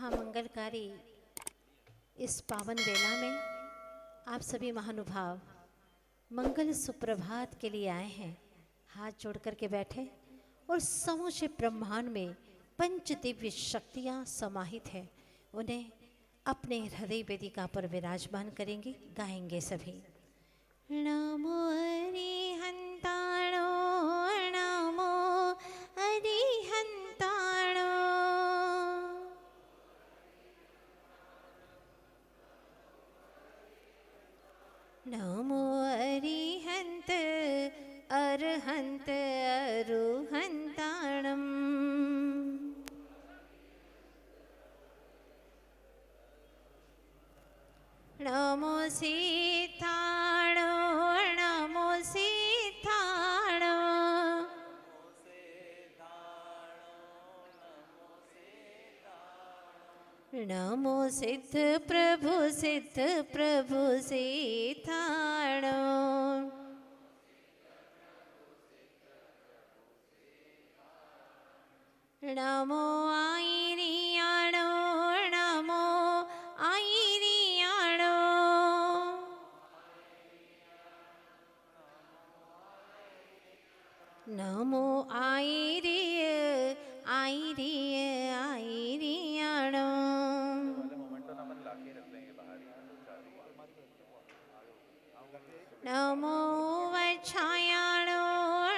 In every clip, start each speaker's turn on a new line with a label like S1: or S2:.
S1: मंगलकारी इस पावन बेला में आप सभी महानुभाव मंगल सुप्रभात के लिए आए हैं। हाथ जोड़ करके बैठे और समूचे ब्रह्मांड में पंच दिव्य शक्तियाँ समाहित है, उन्हें अपने हृदय वेदिका पर विराजमान करेंगे, गाएंगे सभी। नमो अरिहंताणो, नमो अरिहंताणो, नमो अरिहंत अरहंत अरुहंताणम, नमो सीताणो, नमो सीताणो, नमो सिद्ध प्रभु सीताणो, नमो आईरियाणो, नमो आईरियाणो, नमो आईरिय आईरिय आईरियाणो, नमो वच्छायाणो,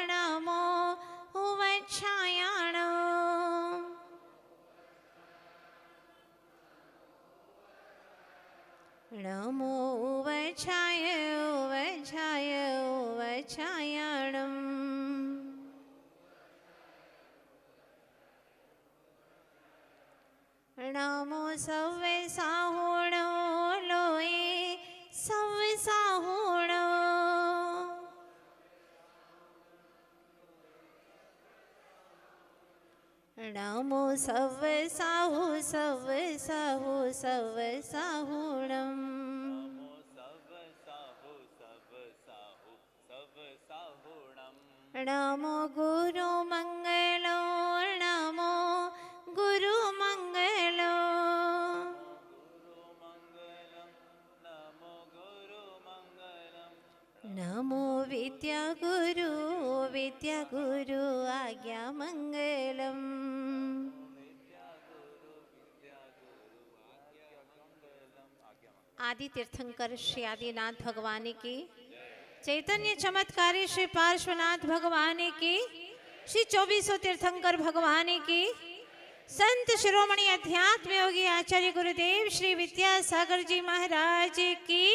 S1: नमो वच्छायाणो, नमो वच्छाय वच्छाय वच्छायाणम्, नमो सव्वे साहुणो लोये सव्वे साहुणो, नमो सव्वे साहु सव्वे साहु सव्वे साहुणम्, नमो गुरु मंगलो, नमो गुरु मंगलो, नमो विद्या गुरु आज्ञा मंगलम, आदि तीर्थंकर श्री आदिनाथ भगवान की, चैतन्य चमत्कारी श्री पार्श्वनाथ भगवान की, श्री 2400 तीर्थंकर भगवान की, संत शिरोमणि अध्यात्म योगी आचार्य गुरुदेव श्री विद्यासागर जी महाराज की,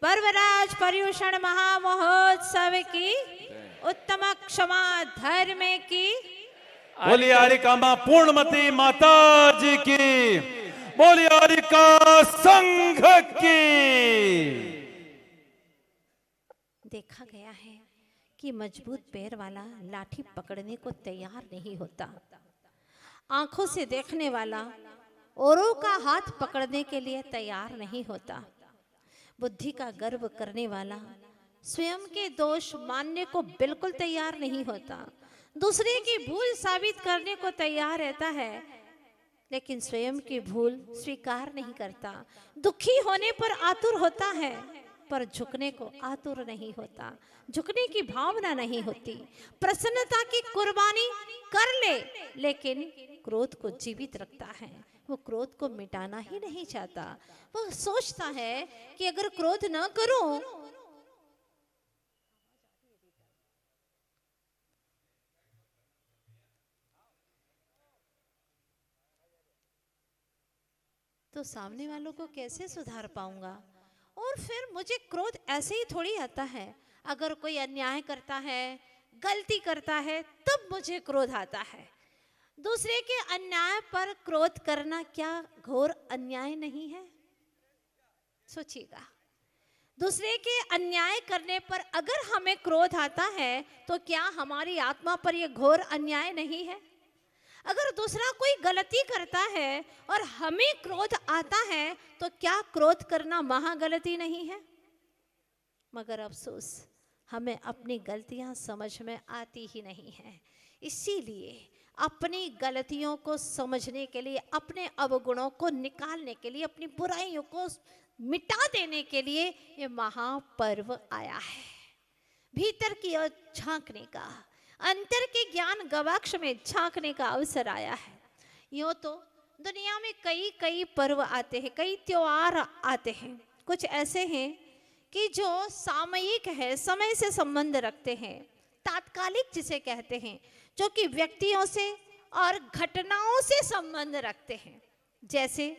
S1: पर्वराज पर्यूषण महामहोत्सव की, उत्तम क्षमा धर्म की,
S2: बोली आरिका पूर्णमती माता जी की, बोली आरिका संघ की।
S1: देखा गया है कि मजबूत पैर वाला लाठी पकड़ने को तैयार नहीं होता, आंखों से देखने वाला औरों का हाथ पकड़ने के लिए तैयार नहीं होता, बुद्धि का गर्व करने वाला स्वयं के दोष मानने को बिल्कुल तैयार नहीं होता, दूसरे की भूल साबित करने को तैयार रहता है, लेकिन स्वयं की भूल स्वीकार नहीं करता, दुखी होने पर आतुर होता है पर झुकने को आतुर नहीं होता, झुकने की भावना नहीं होती, प्रसन्नता की कुर्बानी कर ले लेकिन क्रोध को जीवित रखता है, वो क्रोध को मिटाना ही नहीं चाहता, वो सोचता है कि अगर क्रोध न करूं तो सामने वालों को कैसे सुधार पाऊंगा, और फिर मुझे क्रोध ऐसे ही थोड़ी आता है, अगर कोई अन्याय करता है, गलती करता है तब मुझे क्रोध आता है, दूसरे के अन्याय पर क्रोध करना क्या घोर अन्याय नहीं है? सोचिएगा, दूसरे के अन्याय करने पर अगर हमें क्रोध आता है तो क्या हमारी आत्मा पर यह घोर अन्याय नहीं है? अगर दूसरा कोई गलती करता है और हमें क्रोध आता है तो क्या क्रोध करना महागलती नहीं है? मगर अफसोस हमें अपनी गलतियां समझ में आती ही नहीं हैं। इसीलिए अपनी गलतियों को समझने के लिए, अपने अवगुणों को निकालने के लिए, अपनी बुराइयों को मिटा देने के लिए ये महापर्व आया है। भीतर की ओर झांकने का, अंतर के ज्ञान गवाक्ष में झांकने का अवसर आया है। यूँ तो दुनिया में कई कई पर्व आते हैं, कई त्योहार आते हैं। कुछ ऐसे हैं कि जो सामयिक है, समय से संबंध रखते हैं, तात्कालिक जिसे कहते हैं, जो कि व्यक्तियों से और घटनाओं से संबंध रखते हैं। जैसे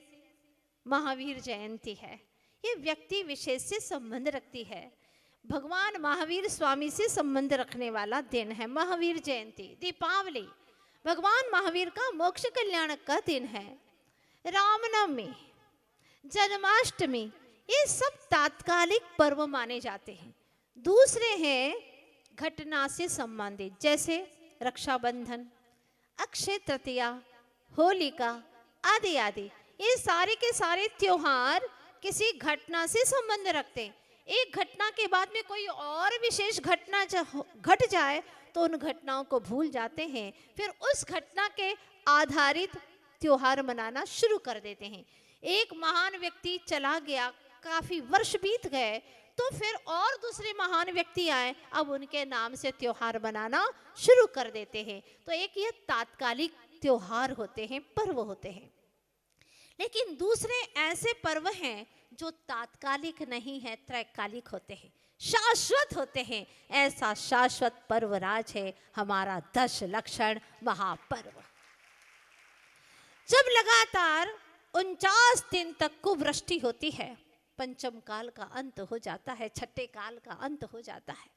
S1: महावीर जयंती है, ये व्यक्ति विशेष से संबंध रखती है। भगवान महावीर स्वामी से संबंध रखने वाला दिन है महावीर जयंती। दीपावली भगवान महावीर का मोक्ष कल्याण का दिन है। रामनवमी, जन्माष्टमी, ये सब तात्कालिक पर्व माने जाते हैं। दूसरे हैं घटना से संबंधित, जैसे रक्षाबंधन, अक्षय तृतीया, होलिका आदि आदि। ये सारे के सारे त्योहार किसी घटना से संबंध रखते हैं। एक घटना के बाद में कोई और विशेष घटना घट जाए तो उन घटनाओं को भूल जाते हैं, फिर उस घटना के आधारित त्योहार मनाना शुरू कर देते हैं। एक महान व्यक्ति चला गया, काफी वर्ष बीत गए, तो फिर और दूसरे महान व्यक्ति आए, अब उनके नाम से त्योहार मनाना शुरू कर देते हैं। तो एक ये तात्कालिक त्योहार होते हैं, पर्व होते हैं। लेकिन दूसरे ऐसे पर्व हैं जो तात्कालिक नहीं है, त्रैकालिक होते हैं, शाश्वत होते हैं। ऐसा शाश्वत पर्व राज है हमारा 10 लक्षण महापर्व। जब लगातार 49 दिन तक कुवृष्टि होती है, पंचम काल का अंत हो जाता है, छठे काल का अंत हो जाता है।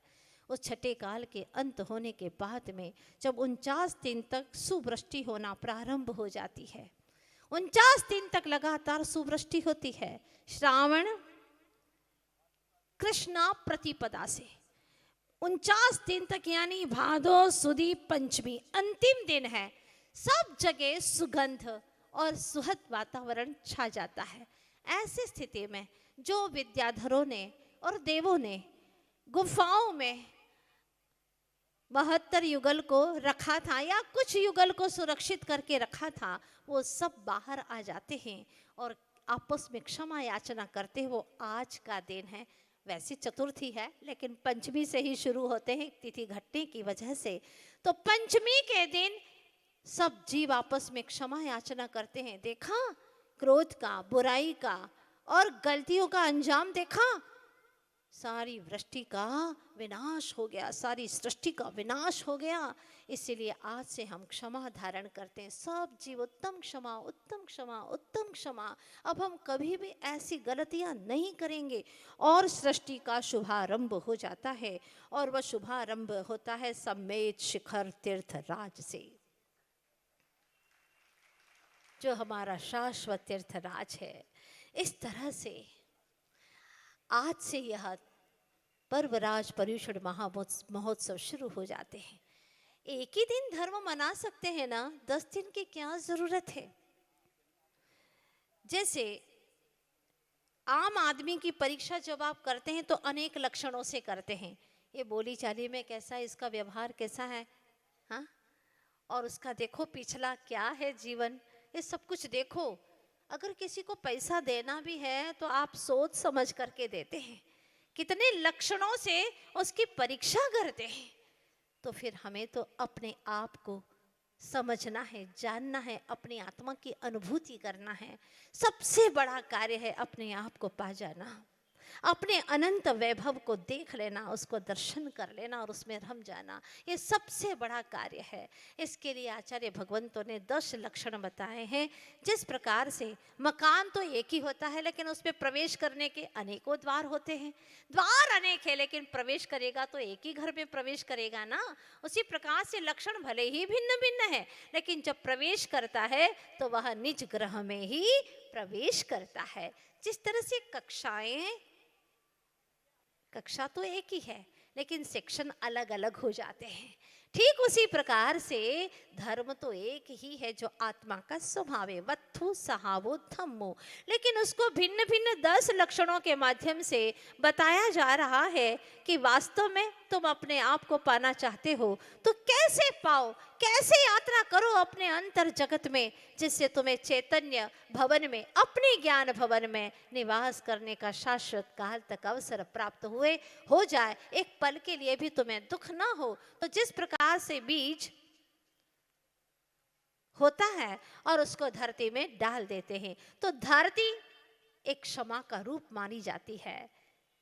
S1: उस छठे काल के अंत होने के बाद में जब 49 दिन तक सुवृष्टि होना प्रारंभ हो जाती है, 49 दिन तक लगातार सुवृष्टि होती है। श्रावण कृष्णा प्रतिपदा से 49 दिन तक, यानी भादो सुदी पंचमी अंतिम दिन है, सब जगह सुगंध और सुहद वातावरण छा जाता है। ऐसी स्थिति में जो विद्याधरों ने और देवों ने गुफाओं में 72 युगल को रखा था या कुछ युगल को सुरक्षित करके रखा था, वो सब बाहर आ जाते हैं और आपस में क्षमा याचना करते हैं। वो आज का दिन है, वैसे चतुर्थी है लेकिन पंचमी से ही शुरू होते हैं तिथि घटने की वजह से। तो पंचमी के दिन सब जीव आपस में क्षमा याचना करते हैं। देखा क्रोध का, बुराई का और गलतियों का अंजाम देखा, सारी वृष्टि का विनाश हो गया, सारी सृष्टि का विनाश हो गया। इसीलिए आज से हम क्षमा धारण करते हैं। सब जीव उत्तम क्षमा, उत्तम क्षमा, उत्तम क्षमा। अब हम कभी भी ऐसी गलतियां नहीं करेंगे और सृष्टि का शुभारंभ हो जाता है। और वह शुभारंभ होता है सम्मेद शिखर तीर्थ राज से, जो हमारा शाश्वत तीर्थ राज है। इस तरह से आज से यह पर्वराज पर्युषण महोत्सव शुरू हो जाते हैं। एक ही दिन धर्म मना सकते हैं ना, 10 दिन की क्या जरूरत है। जैसे आम आदमी की परीक्षा जब आप करते हैं तो अनेक लक्षणों से करते हैं। ये बोली चाली में कैसा है, इसका व्यवहार कैसा है, हाँ, और उसका देखो पिछला क्या है जीवन, ये सब कुछ देखो। अगर किसी को पैसा देना भी है तो आप सोच समझ करके देते हैं, कितने लक्षणों से उसकी परीक्षा करते हैं। तो फिर हमें तो अपने आप को समझना है, जानना है, अपनी आत्मा की अनुभूति करना है। सबसे बड़ा कार्य है अपने आप को पा जाना, अपने अनंत वैभव को देख लेना, उसको दर्शन कर लेना और उसमें रम जाना। ये सबसे बड़ा कार्य है। इसके लिए आचार्य भगवंतों ने 10 लक्षण बताए हैं। जिस प्रकार से मकान तो एक ही होता है लेकिन उसमें प्रवेश करने के अनेकों द्वार होते हैं। द्वार अनेक है लेकिन प्रवेश करेगा तो एक ही घर में प्रवेश करेगा ना। उसी प्रकार से लक्षण भले ही भिन्न भिन्न है लेकिन जब प्रवेश करता है तो वह निज ग्रह में ही प्रवेश करता है। जिस तरह से कक्षा तो एक ही है लेकिन सेक्शन अलग अलग हो जाते हैं, ठीक उसी प्रकार से धर्म तो एक ही है जो आत्मा का स्वभाव है, वत्थु सहावो धम्मो, लेकिन उसको भिन्न भिन्न 10 लक्षणों के माध्यम से बताया जा रहा है कि वास्तव में तुम अपने आप को पाना चाहते हो तो कैसे पाओ, कैसे यात्रा करो अपने अंतर जगत में, जिससे तुम्हें चैतन्य भवन में, अपने ज्ञान भवन में निवास करने का शाश्वत काल तक अवसर प्राप्त हुए हो जाए, एक पल के लिए भी तुम्हें दुख ना हो। तो जिस प्रकार से बीज होता है और उसको धरती में डाल देते हैं, तो धरती एक क्षमा का रूप मानी जाती है,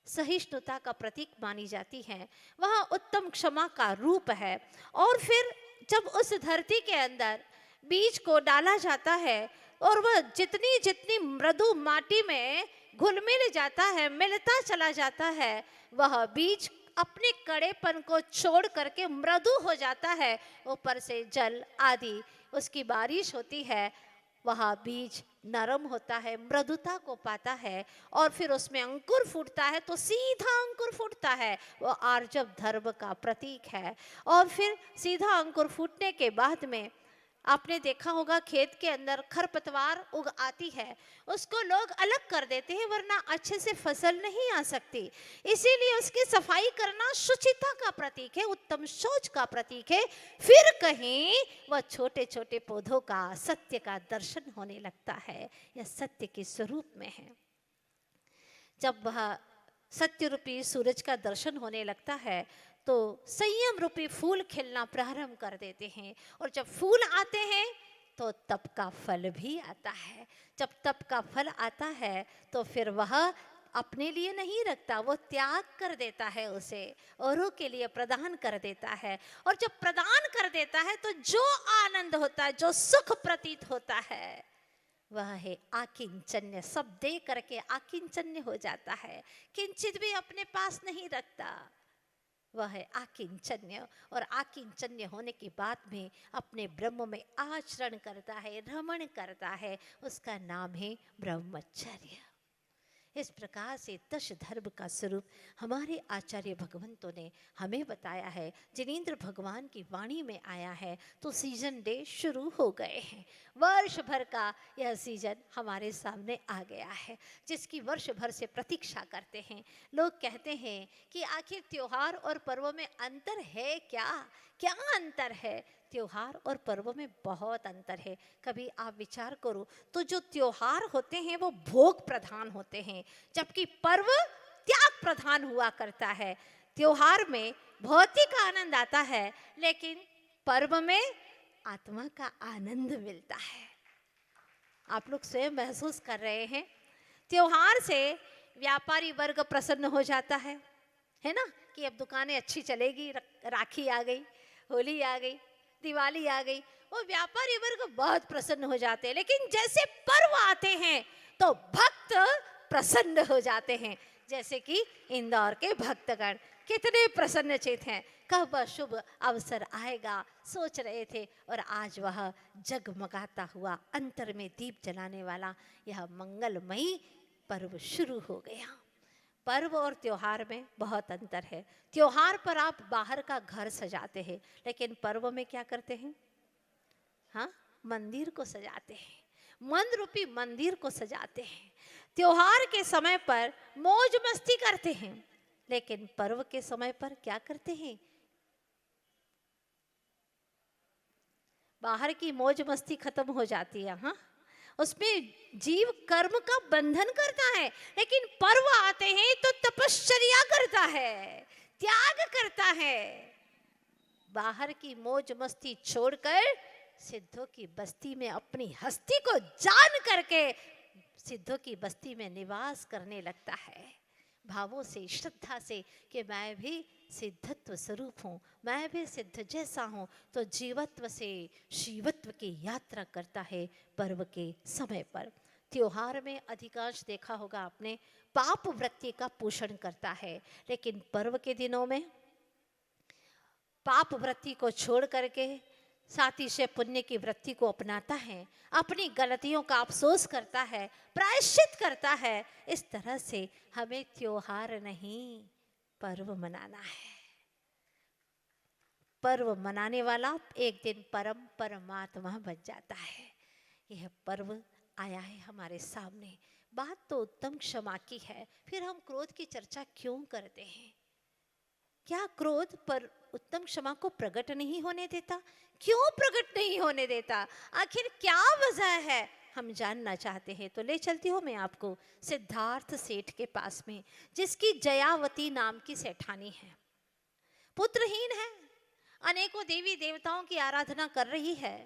S1: सहिष्णुता का प्रतीक मानी जाती है, वह उत्तम क्षमा का रूप है। और फिर जब उस धरती के अंदर बीज को डाला जाता है और वह जितनी जितनी मृदु माटी में घुल मिल जाता है, मिलता चला जाता है, वह बीज अपने कड़ेपन को छोड़ करके मृदु हो जाता है। ऊपर से जल आदि उसकी बारिश होती है, वह बीज नरम होता है, मृदुता को पाता है और फिर उसमें अंकुर फूटता है। तो सीधा अंकुर फूटता है, वो आर्जव धर्म का प्रतीक है। और फिर सीधा अंकुर फूटने के बाद में आपने देखा होगा खेत के अंदर खरपतवार उग आती है, उसको लोग अलग कर देते हैं, वरना अच्छे से फसल नहीं आ सकती। इसीलिए उसकी सफाई करना शुचिता का प्रतीक है, उत्तम सोच का प्रतीक है। फिर कहीं वह छोटे छोटे पौधों का सत्य का दर्शन होने लगता है, यह सत्य के स्वरूप में है। जब वह सत्य रूपी सूरज का दर्शन होने लगता है तो संयम रूपी फूल खिलना प्रारंभ कर देते हैं, और जब फूल आते हैं तो तप का फल भी आता है। जब तप का फल आता है तो फिर वह अपने लिए नहीं रखता, वो त्याग कर देता है, उसे औरों के लिए प्रदान कर देता है। और जब प्रदान कर देता है तो जो आनंद होता है, जो सुख प्रतीत होता है, वह है आकिंचन्य। सब दे करके आकिंचन्य हो जाता है, किंचित भी अपने पास नहीं रखता, वह है आकिंचन्य। और आकिंचन्य होने के बाद में अपने ब्रह्म में आचरण करता है, रमण करता है, उसका नाम है ब्रह्मचर्य। इस प्रकार से दश धर्म का स्वरूप हमारे आचार्य भगवंतों ने हमें बताया है। जिनेंद्र भगवान की वाणी में आया है तो सीजन डे शुरू हो गए हैं। वर्ष भर का यह सीजन हमारे सामने आ गया है, जिसकी वर्ष भर से प्रतीक्षा करते हैं। लोग कहते हैं कि आखिर त्योहार और पर्वों में अंतर है क्या? क्या अंतर है? त्योहार और पर्वों में बहुत अंतर है। कभी आप विचार करो तो जो त्योहार होते हैं वो भोग प्रधान होते हैं, जबकि पर्व त्याग प्रधान हुआ करता है। त्योहार में भौतिक आनंद आता है, लेकिन पर्व में आत्मा का आनंद मिलता है। आप लोग स्वयं महसूस कर रहे हैं, त्योहार से व्यापारी वर्ग प्रसन्न हो जाता है ना, कि अब दुकानें अच्छी चलेगी, राखी आ गई, होली आ गई, दिवाली आ गई, वो व्यापारी वर्ग बहुत प्रसन्न हो जाते हैं। लेकिन जैसे पर्व आते हैं तो भक्त प्रसन्न हो जाते हैं, जैसे कि इंदौर के भक्तगण कितने प्रसन्नचित हैं, कब वह शुभ अवसर आएगा सोच रहे थे, और आज वह जगमगाता हुआ अंतर में दीप जलाने वाला यह मंगलमयी पर्व शुरू हो गया। पर्व और त्योहार में बहुत अंतर है। त्योहार पर आप बाहर का घर सजाते हैं, लेकिन पर्व में क्या करते हैं? हाँ, मंदिर को सजाते हैं, मन रूपी मंदिर को सजाते हैं। त्योहार के समय पर मौज मस्ती करते हैं, लेकिन पर्व के समय पर क्या करते हैं? बाहर की मौज मस्ती खत्म हो जाती है, हाँ, उसमें जीव कर्म का बंधन करता है, लेकिन पर्व आते हैं तो तपश्चर्या करता है, त्याग करता है। बाहर की मौज मस्ती छोड़कर सिद्धों की बस्ती में अपनी हस्ती को जान करके सिद्धों की बस्ती में निवास करने लगता है, भावों से, श्रद्धा से कि मैं भी सिद्धत्व स्वरूप हूँ, मैं भी सिद्ध जैसा हूँ। तो जीवत्व से शिवत्व की यात्रा करता है पर्व के समय पर। त्योहार में अधिकांश देखा होगा आपने, पाप वृत्ति का पोषण करता है, लेकिन पर्व के दिनों में पाप वृत्ति को छोड़ करके साथी से पुण्य की वृत्ति को अपनाता है, अपनी गलतियों का अफसोस करता है, प्रायश्चित करता है। इस तरह से हमें त्योहार नहीं, पर्व मनाना है। पर्व मनाने वाला एक दिन परमात्मा बन जाता है। यह पर्व आया है हमारे सामने। बात तो उत्तम क्षमा की है, फिर हम क्रोध की चर्चा क्यों करते हैं? क्या क्रोध पर उत्तम क्षमा को प्रकट नहीं होने देता? क्यों प्रकट नहीं होने देता? आखिर क्या वजह है, हम जानना चाहते हैं। तो ले चलती हूँ मैं आपको सिद्धार्थ सेठ के पास में, जिसकी जयावती नाम की सेठानी है, पुत्रहीन है, अनेकों देवी देवताओं की आराधना कर रही है।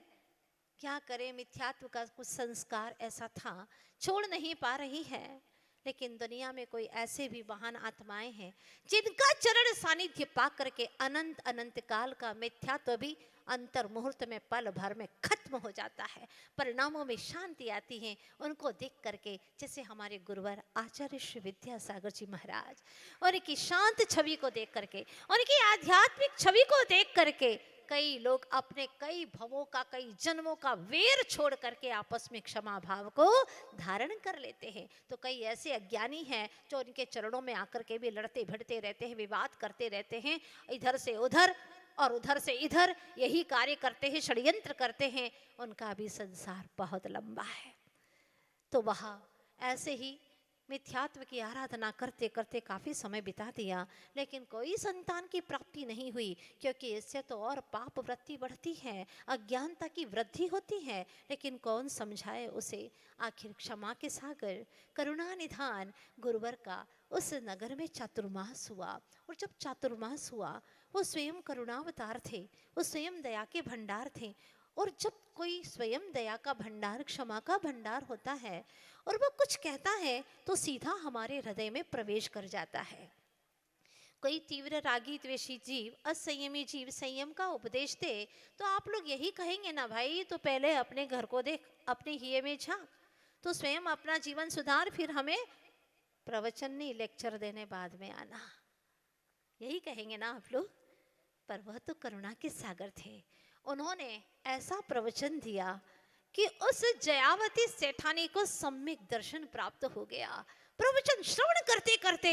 S1: क्या करे, मिथ्यात्व का कुछ संस्कार ऐसा था, छोड़ नहीं पा रही है। लेकिन दुनिया में कोई ऐसे भी महान आत्माएं हैं जिनका चरण सानिध्य पा करके अनंत अनंत काल का मिथ्यात्व भी अंतर मुहूर्त में पल भर में खत्म हो जाता है, परिणामों में शांति आती है। उनको देख करके, जैसे हमारे गुरुवर आचार्य श्री विद्यासागर जी महाराज, उनकी शांत छवि को देख करके, उनकी आध्यात्मिक छवि को देख करके कई लोग अपने कई भवों का, कई जन्मों का वेर छोड़ करके आपस में क्षमा भाव को धारण कर लेते हैं। तो कई ऐसे अज्ञानी हैं जो उनके चरणों में आकर के भी लड़ते भिड़ते रहते हैं, विवाद करते रहते हैं, इधर से उधर और उधर से इधर, यही कार्य करते हैं, षड्यंत्र करते हैं। उनका भी संसार बहुत लंबा है। तो वह ऐसे ही मिथ्यात्व की आराधना करते करते काफ़ी समय बिता दिया, लेकिन कोई संतान की प्राप्ति नहीं हुई, क्योंकि इससे तो और पाप वृत्ति बढ़ती है, अज्ञानता की वृद्धि होती है। लेकिन कौन समझाए उसे। आखिर क्षमा के सागर, करुणा निधान गुरुवर का उस नगर में चातुर्मास हुआ। और जब चातुर्मास हुआ, वो स्वयं करुणावतार थे, वो स्वयं दया के भंडार थे। और जब कोई स्वयं दया का भंडार, क्षमा का भंडार होता है और वो कुछ कहता है तो सीधा हमारे हृदय में प्रवेश कर जाता है। कोई तीव्र रागी द्वेषी जीव, असंयमी जीव संयम का उपदेश दे तो आप लोग यही कहेंगे ना, भाई तो पहले अपने घर को देख, अपने हिये में झांक, तो स्वयं अपना जीवन सुधार, फिर हमें प्रवचन नहीं लेक्चर देने बाद में आना, यही कहेंगे ना आप लोग। पर वह तो करुणा के सागर थे। उन्होंने ऐसा प्रवचन दिया कि उस जयावती सेठानी को सम्यक दर्शन प्राप्त हो गया, प्रवचन श्रवण करते करते।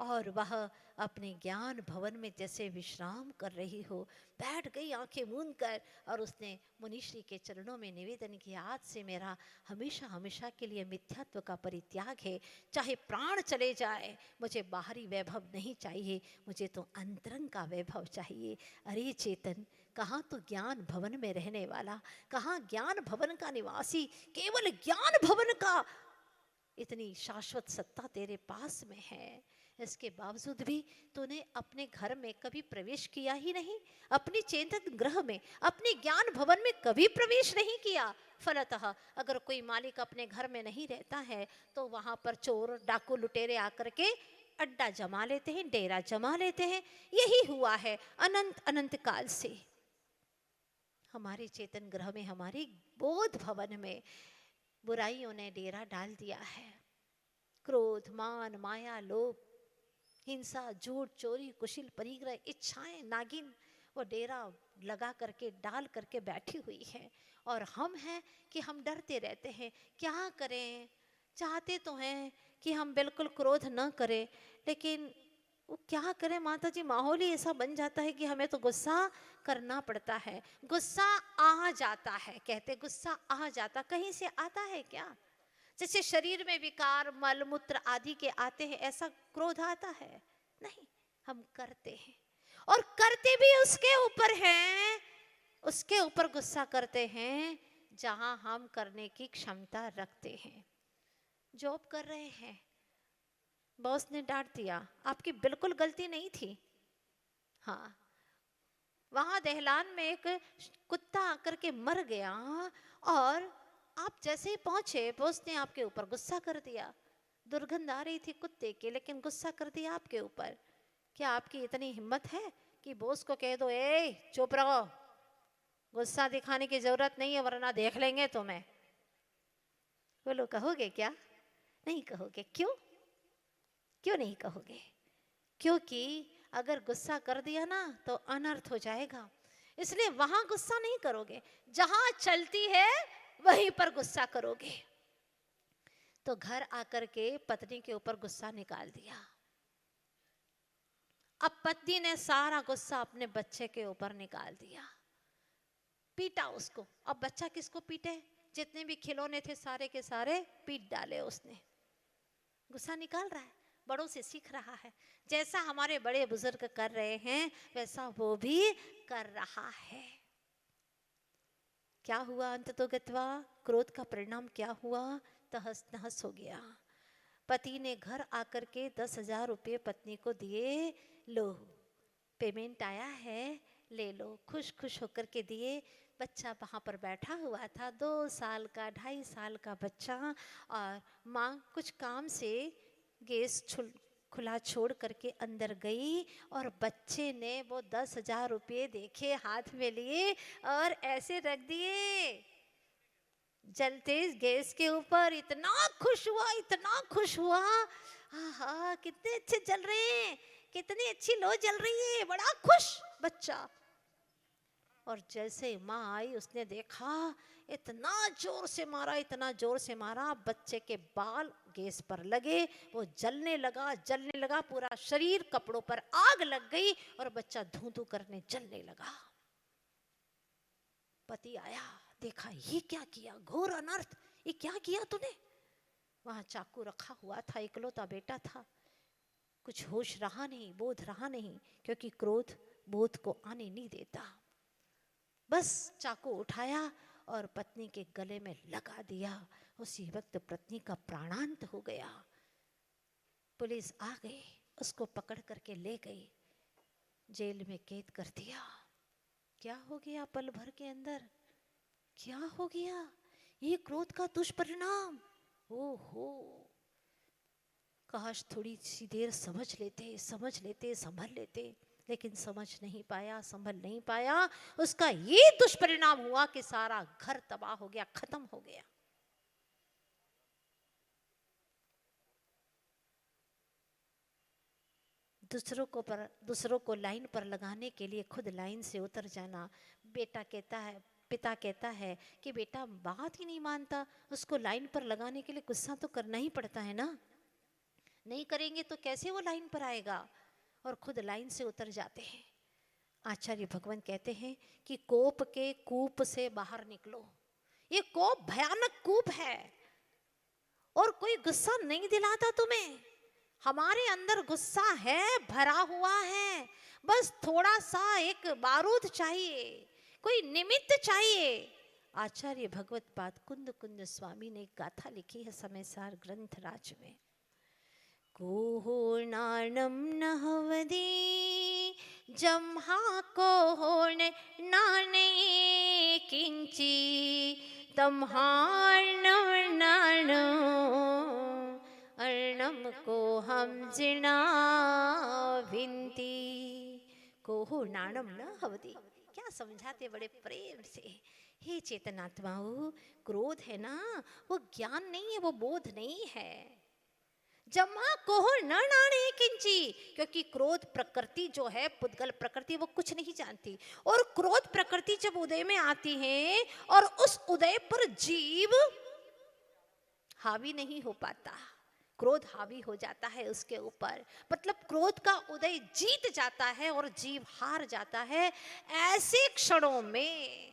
S1: और वह अपने ज्ञान भवन में जैसे विश्राम कर रही हो, बैठ गई आंखें मूंद कर, और उसने मुनिश्री के चरणों में निवेदन किया, आज से मेरा हमेशा हमेशा के लिए मिथ्यात्व का परित्याग है। चाहे प्राण चले जाए, मुझे बाहरी वैभव नहीं चाहिए, मुझे तो अंतरंग का वैभव चाहिए। अरे चेतन, कहाँ तो ज्ञान भवन में रहने वाला, कहाँ ज्ञान भवन का निवासी, केवल ज्ञान भवन का इतनी शाश्वत सत्ता तेरे पास में है। इसके बावजूद भी तूने अपने घर में कभी प्रवेश किया ही नहीं, अपनी चेतन ग्रह में, अपने ज्ञान भवन में कभी प्रवेश नहीं किया। फलतः अगर कोई मालिक अपने घर में नहीं रहता है तो वहां पर चोर डाकू लुटेरे आकर के अड्डा जमा लेते हैं, डेरा जमा लेते हैं। यही हुआ है अनंत अनंत काल से। हमारे चेतन ग्रह में, हमारे बोध भवन में बुराइयों ने डेरा डाल दिया है। क्रोध, मान, माया, लोभ, हिंसा, झूठ, चोरी, कुशिल, परिग्रह, इच्छाएं, नागिन, वो डेरा लगा करके डाल करके बैठी हुई है। और हम हैं कि हम डरते रहते हैं, क्या करें। चाहते तो हैं कि हम बिल्कुल क्रोध न करें, लेकिन वो क्या करें माता जी, माहौल ही ऐसा बन जाता है कि हमें तो गुस्सा करना पड़ता है। गुस्सा आ जाता है, कहते गुस्सा आ जाता, कहीं से आता है क्या? जैसे शरीर में विकार, मल मूत्र आदि के आते हैं, ऐसा क्रोध आता है? नहीं, हम करते हैं, और करते भी उसके ऊपर हैं, उसके ऊपर गुस्सा करते हैं जहां हम करने की क्षमता रखते हैं। जॉब कर रहे हैं, बॉस ने डांट दिया, आपकी बिल्कुल गलती नहीं थी। हाँ, वहां दहलान में एक कुत्ता आकर के मर गया, और आप जैसे ही पहुंचे बॉस ने आपके ऊपर गुस्सा कर दिया। दुर्गंध आ रही थी कुत्ते की, लेकिन गुस्सा कर दिया आपके ऊपर। क्या आपकी इतनी हिम्मत है कि बॉस को कह दो, ए चुप रहो, गुस्सा दिखाने की जरूरत नहीं है वरना देख लेंगे तुम्हें? बोलो, कहोगे क्या? नहीं कहोगे। क्यों? क्यों नहीं कहोगे? क्योंकि अगर गुस्सा कर दिया ना तो अनर्थ हो जाएगा, इसलिए वहां गुस्सा नहीं करोगे, जहां चलती है वहीं पर गुस्सा करोगे। तो घर आकर के पत्नी के ऊपर गुस्सा निकाल दिया। अब पत्नी ने सारा गुस्सा अपने बच्चे के ऊपर निकाल दिया, पीटा उसको। अब बच्चा किसको पीटे? जितने भी खिलौने थे सारे के सारे पीट डाले उसने। गुस्सा निकाल रहा है, बड़ों से सीख रहा है। जैसा हमारे बड़े बुजुर्ग कर रहे हैं वैसा वो भी कर रहा है। क्या हुआ अंत तो गत्वा, क्रोध का परिणाम क्या हुआ? तहस नहस हो गया। पति ने घर आकर के 10,000 रुपये पत्नी को दिए, लो पेमेंट आया है, ले लो। खुश खुश होकर के दिए। बच्चा वहाँ पर बैठा हुआ था, 2 साल का 2.5 साल का बच्चा, और माँ कुछ काम से गैस खुला छोड़ करके अंदर गई और बच्चे ने वो 10,000 रुपये देखे, हाथ में लिए और ऐसे रख दिए जलते गैस के ऊपर। इतना खुश हुआ, इतना खुश हुआ, आहा कितने अच्छे जल रहे हैं, कितनी अच्छी लो जल रही है, बड़ा खुश बच्चा। और जैसे माँ आई उसने देखा, इतना जोर से मारा, इतना जोर से मारा, बच्चे के बाल गैस पर लगे, वो जलने लगा, पूरा शरीर कपड़ों पर आग लग गई और बच्चा धू धू करने जलने लगा। पति आया, देखा ये क्या किया, घोर अनर्थ, ये क्या किया तूने? वहां चाकू रखा हुआ था, इकलौता बेटा था, कुछ होश रहा नहीं, बोध रहा नहीं, क्योंकि क्रोध बोध को आने नहीं देता। बस चाकू उठाया और पत्नी के गले में लगा दिया। उसी वक्त पत्नी का प्राणांत हो गया। पुलिस आ गई, उसको पकड़ करके ले गई, जेल में कैद कर दिया। क्या हो गया पल भर के अंदर, क्या हो गया? ये क्रोध का दुष्परिणाम। ओहो, काश थोड़ी सी देर समझ लेते, संभल लेते, लेकिन समझ नहीं पाया, संभल नहीं पाया। उसका ये दुष्परिणाम हुआ कि सारा घर तबाह हो गया, खत्म हो गया। दूसरों को लाइन पर लगाने के लिए खुद लाइन से उतर जाना। पिता कहता है कि बेटा बात ही नहीं मानता, उसको लाइन पर लगाने के लिए गुस्सा तो करना ही पड़ता है ना, नहीं करेंगे तो कैसे वो लाइन पर आएगा, और खुद लाइन से उतर जाते हैं। आचार्य भगवान कहते हैं कि कोप के कूप से बाहर निकलो। ये कोप भयानक कूप है और कोई गुस्सा नहीं दिलाता तुम्हें। हमारे अंदर गुस्सा है, भरा हुआ है, बस थोड़ा सा एक बारूद चाहिए, कोई निमित्त चाहिए। आचार्य भगवत पाद कुंद कुंद स्वामी ने एक गाथा लिखी है समयसार ग्रंथ राज में। कोहोर्णार्णं नहवदे जम्हा कोहोर्न नाने किंची तम्हार्णं अर्णम को हम जिना भिंती। कोहोर्णार्णं न हवदे, क्या समझाते बड़े प्रेम से। हे चेतनात्माओं, क्रोध है ना, वो ज्ञान नहीं है, वो बोध नहीं है। जम्मा कोहर न नाणे किंची, क्योंकि क्रोध प्रकृति जो है, पुद्गल प्रकृति, वो कुछ नहीं जानती। और क्रोध प्रकृति जब उदय में आती है और उस उदय पर जीव हावी नहीं हो पाता, क्रोध हावी हो जाता है उसके ऊपर, मतलब क्रोध का उदय जीत जाता है और जीव हार जाता है। ऐसे क्षणों में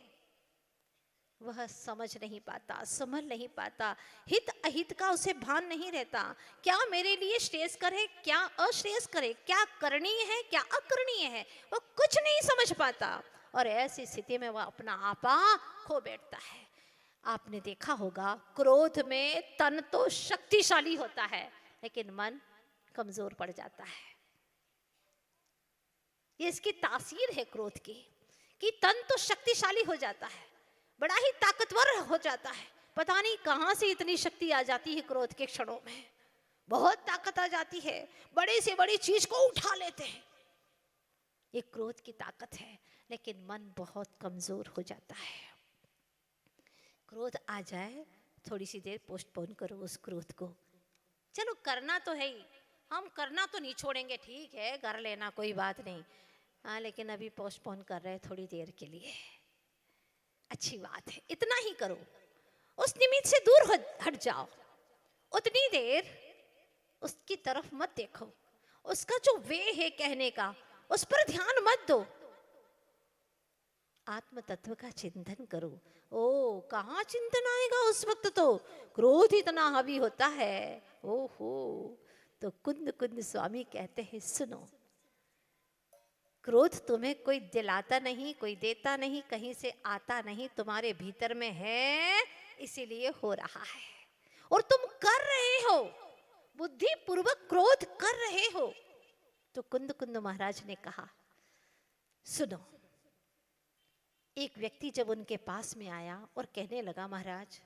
S1: वह समझ नहीं पाता, समझ नहीं पाता, हित अहित का उसे भान नहीं रहता। क्या मेरे लिए श्रेयस्कर है, क्या अश्रेयस्कर है, क्या करणीय है, क्या अकरणीय है, वह कुछ नहीं समझ पाता। और ऐसी स्थिति में वह अपना आपा खो बैठता है। आपने देखा होगा, क्रोध में तन तो शक्तिशाली होता है लेकिन मन कमजोर पड़ जाता है। ये इसकी तासीर है क्रोध की, कि तन तो शक्तिशाली हो जाता है, बड़ा ही ताकतवर हो जाता है। पता नहीं कहां से इतनी शक्ति आ जाती है क्रोध के क्षणों में, बहुत ताकत आ जाती है, बड़े से बड़ी चीज को उठा लेते हैं। ये क्रोध की ताकत है, लेकिन मन बहुत कमजोर हो जाता है। क्रोध आ जाए, थोड़ी सी देर पोस्टपोन करो उस क्रोध को। चलो करना तो है ही, हम करना तो नहीं छोड़ेंगे, ठीक है कर लेना, कोई बात नहीं, हाँ लेकिन अभी पोस्टपोन कर रहे हैं थोड़ी देर के लिए, अच्छी बात है, इतना ही करो, उस निमित्त से दूर हट जाओ, उतनी देर उसकी तरफ मत देखो, उसका जो वे है कहने का उस पर ध्यान मत दो, आत्म तत्व का चिंतन करो। ओ कहाँ चिंतन आएगा उस वक्त, तो क्रोध इतना हावी होता है। ओहो, तो कुंद कुंद स्वामी कहते हैं, सुनो, क्रोध तुम्हें कोई दिलाता नहीं, कोई देता नहीं, कहीं से आता नहीं, तुम्हारे भीतर में है, इसीलिए हो रहा है। और तुम कर रहे हो, बुद्धि पूर्वक क्रोध कर रहे हो। तो कुंद कुंद महाराज ने कहा, सुनो, एक व्यक्ति जब उनके पास में आया और कहने लगा, महाराज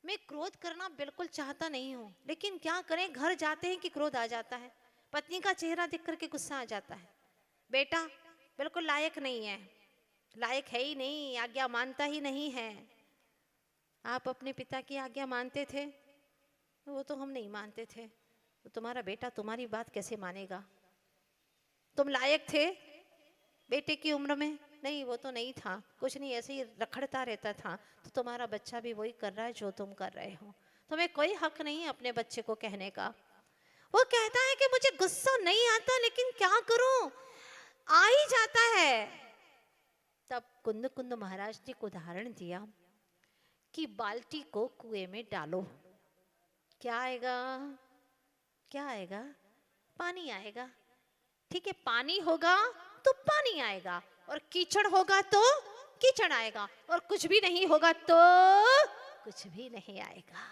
S1: मैं क्रोध करना बिल्कुल चाहता नहीं हूं, लेकिन क्या करें, घर जाते हैं कि क्रोध आ जाता है, पत्नी का चेहरा देख करके गुस्सा आ जाता है, बेटा बिल्कुल लायक नहीं है, लायक है ही नहीं, आज्ञा मानता ही नहीं है। आप अपने पिता की आज्ञा मानते थे? वो तो हम नहीं मानते थे। तो तुम्हारा बेटा तुम्हारी बात कैसे मानेगा? तुम लायक थे बेटे की उम्र में? नहीं, वो तो नहीं था, कुछ नहीं, ऐसे ही रखड़ता रहता था। तो तुम्हारा बच्चा भी वही कर रहा है जो तुम कर रहे हो। तुम्हें कोई हक नहीं है अपने बच्चे को कहने का। वो कहता है कि मुझे गुस्सा नहीं आता, लेकिन क्या करूं, आ ही जाता है। तब कुंद कुंद महाराज ने एक उदाहरण दिया कि बाल्टी को कुएं में डालो, क्या आएगा? क्या आएगा? पानी आएगा। ठीक है, पानी होगा तो पानी आएगा, और कीचड़ होगा तो कीचड़ आएगा, और कुछ भी नहीं होगा तो कुछ भी नहीं आएगा।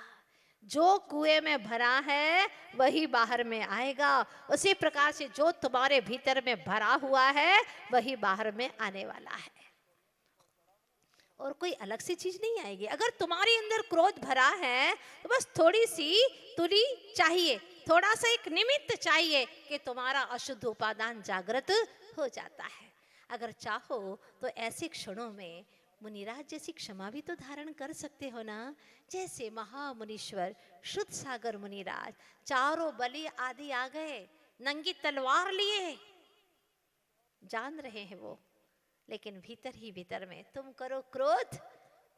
S1: जो कुएं में भरा है वही बाहर में आएगा। उसी प्रकार से जो तुम्हारे भीतर में भरा हुआ है वही बाहर में आने वाला है, और कोई अलग सी चीज नहीं आएगी। अगर तुम्हारे अंदर क्रोध भरा है तो बस थोड़ी सी तुरी चाहिए, थोड़ा सा एक निमित्त चाहिए कि तुम्हारा अशुद्ध उपादान जागृत हो जाता है। अगर चाहो तो ऐसे क्षणों में मुनिराज जैसी क्षमा भी तो धारण कर सकते हो ना। जैसे महामुनीश्वर शुद्ध सागर मुनिराज, चारों बलि आदि आ गए, नंगी तलवार लिए, जान रहे हैं वो, लेकिन भीतर ही भीतर में तुम करो क्रोध,